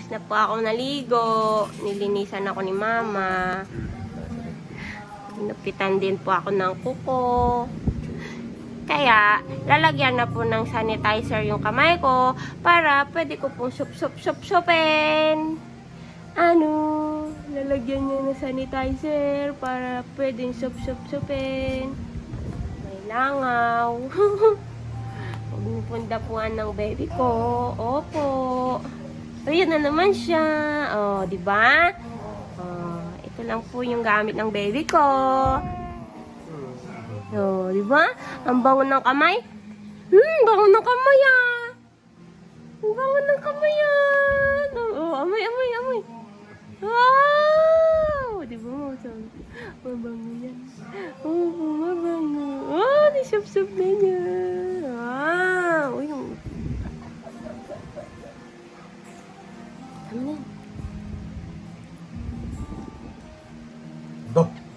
na po ako naligo. Nilinisan ako ni Mama. Napitan din po ako ng kuko. Kaya, lalagyan na po ng sanitizer yung kamay ko para pwede ko pong sup-sup-sup-supin. Ano? Lalagyan niya ng sanitizer para pwedeng sup-sup-supin. May langaw. Pagpundapuan ng baby ko. Opo. Ayun na naman siya. Oh, di ba? Oh, ito lang po yung gamit ng baby ko. Oh, di ba? Ang bango ng kamay. Bango ng kamay ah. Ang bango ng kamay ah. Oh, amoy, amoy, amoy. Wow! Di ba mo? Mabango yan. Oh, mabango. Oh, nisup-sup na niya. Wow! Uy, ano yan? Do.